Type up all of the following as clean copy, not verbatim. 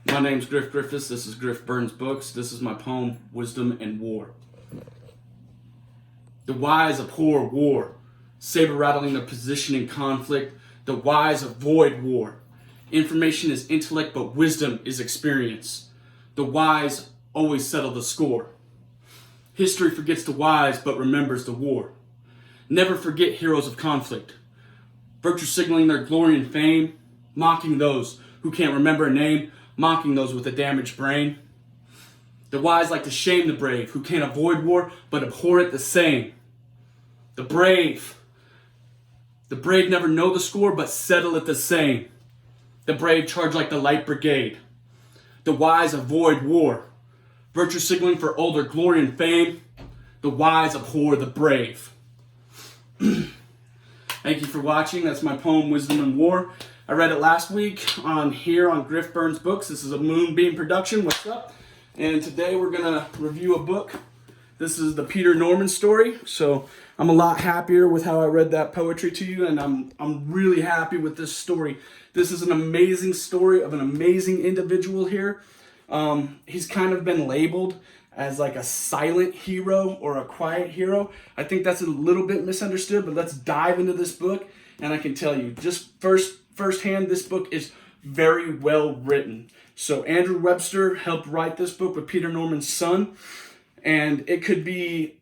My name's Griff Griffiths. This is Griff Burns Books. This is my poem, Wisdom and War. The wise abhor war, saber rattling their position in conflict. The wise avoid war. Information is intellect, but wisdom is experience. The wise always settle the score. History forgets the wise, but remembers the war. Never forget heroes of conflict. Virtue signaling their glory and fame, mocking those who can't remember a name, mocking those with a damaged brain. The wise like to shame the brave, who can't avoid war, but abhor it the same. The brave never know the score, but settle it the same. The brave charge like the light brigade. The wise avoid war, virtue signaling for older glory and fame. The wise abhor the brave. Thank you for watching. That's my poem, Wisdom and War. I read it last week on Griff Burns Books. This is a Moonbeam production. What's up? And today we're going to review a book. This is the Peter Norman story. So I'm a lot happier with how I read that poetry to you, and I'm really happy with this story. This is an amazing story of an amazing individual here. He's kind of been labeled as like a silent hero or a quiet hero. I think that's a little bit misunderstood, but let's dive into this book, and I can tell you, just firsthand, this book is very well written. So Andrew Webster helped write this book with Peter Norman's son, and it could be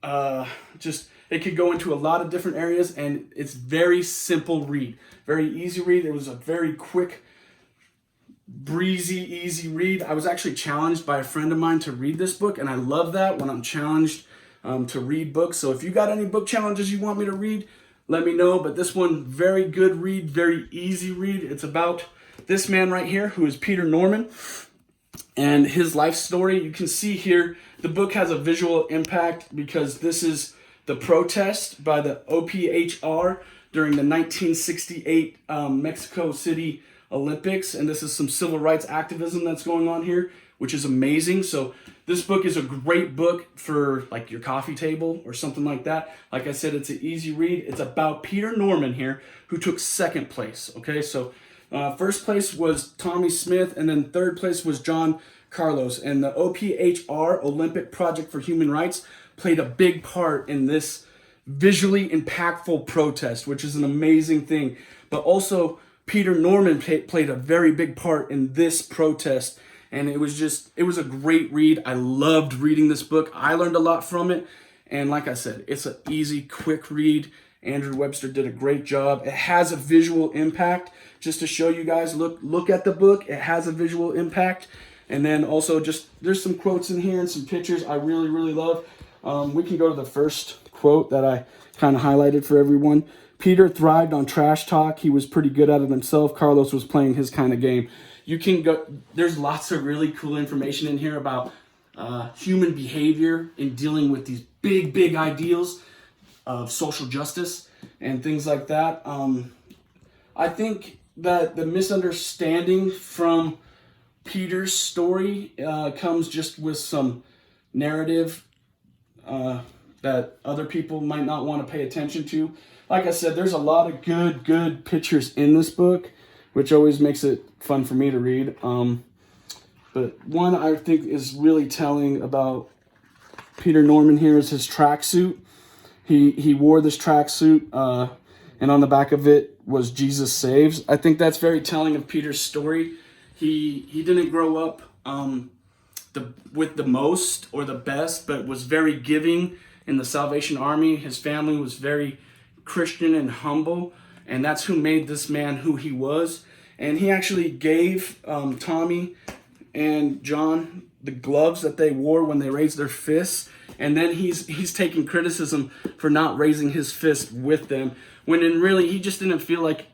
it could go into a lot of different areas, and it's very simple read, very easy read. It was a very quick, breezy, easy read. I was actually challenged by a friend of mine to read this book, and I love that when I'm challenged to read books. So if you got any book challenges you want me to read, let me know. But this one, very good read, very easy read. It's about this man right here, who is Peter Norman, and his life story. You can see here, the book has a visual impact because this is the protest by the OPHR during the 1968 Mexico City Olympics, and this is some civil rights activism that's going on here, which is amazing. So this book is a great book for like your coffee table or something like that. Like I said, it's an easy read. It's about Peter Norman here, who took second place. Okay, so first place was Tommy Smith, and then third place was John Carlos. And the OPHR, Olympic Project for Human Rights, played a big part in this visually impactful protest, which is an amazing thing. But also, Peter Norman played a very big part in this protest, and it was a great read. I loved reading this book. I learned a lot from it, and like I said, it's an easy, quick read. Andrew Webster did a great job. It has a visual impact. Just to show you guys, look at the book. It has a visual impact. And then also there's some quotes in here and some pictures I really, really love. We can go to the first quote that I kind of highlighted for everyone. Peter thrived on trash talk. He was pretty good at it himself. Carlos was playing his kind of game. You can go, there's lots of really cool information in here about human behavior in dealing with these big ideals of social justice and things like that. I think that the misunderstanding from Peter's story comes just with some narrative that other people might not want to pay attention to. Like I said, there's a lot of good pictures in this book, which always makes it fun for me to read. But one I think is really telling about Peter Norman here is his tracksuit. He wore this tracksuit, and on the back of it was Jesus Saves. I think that's very telling of Peter's story. He didn't grow up with the most or the best, but was very giving in the Salvation Army. His family was very Christian and humble, and that's who made this man who he was. And he actually gave Tommy and John the gloves that they wore when they raised their fists, and then he's taking criticism for not raising his fist with them, when in really he just didn't feel like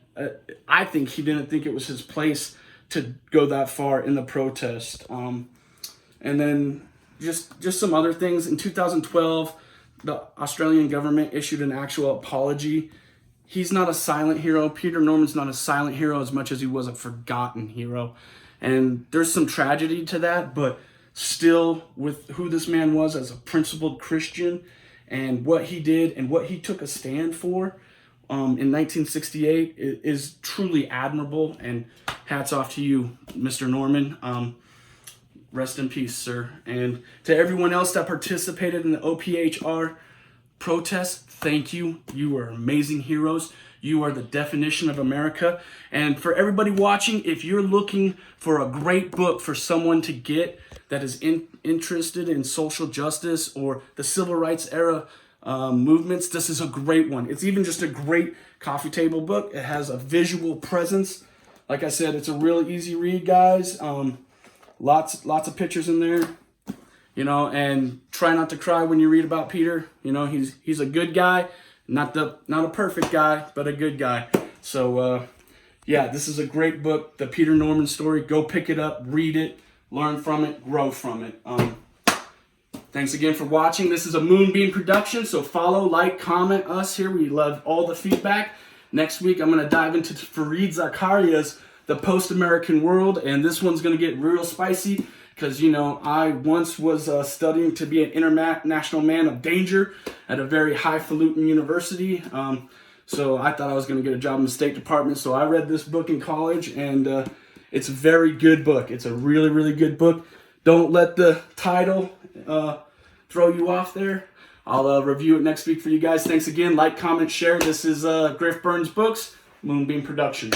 I think he didn't think it was his place to go that far in the protest. And then just some other things. In 2012, the Australian government issued an actual apology. He's not a silent hero. Peter Norman's not a silent hero as much as he was a forgotten hero. And there's some tragedy to that, but still, with who this man was as a principled Christian and what he did and what he took a stand for in 1968 is truly admirable. And hats off to you, Mr. Norman. Rest in peace, sir. And to everyone else that participated in the OPHR protest, thank you. You are amazing heroes. You are the definition of America. And for everybody watching, if you're looking for a great book for someone to get that is interested in social justice or the civil rights era movements, this is a great one. It's even just a great coffee table book. It has a visual presence. Like I said, it's a really easy read, guys. Lots of pictures in there. You know, and try not to cry when you read about Peter. You know, he's a good guy, not a perfect guy, but a good guy. So yeah, this is a great book, the Peter Norman story. Go pick it up, read it, learn from it, grow from it. Thanks again for watching. This is a Moonbeam production, so follow, like, comment us here. We love all the feedback. Next week, I'm going to dive into Fareed Zakaria's The Post-American World, and this one's going to get real spicy. Because, you know, I once was studying to be an international man of danger at a very highfalutin university. So I thought I was going to get a job in the State Department. So I read this book in college, and it's a very good book. It's a really, really good book. Don't let the title throw you off there. I'll review it next week for you guys. Thanks again. Like, comment, share. This is Griff Burns Books, Moonbeam Production.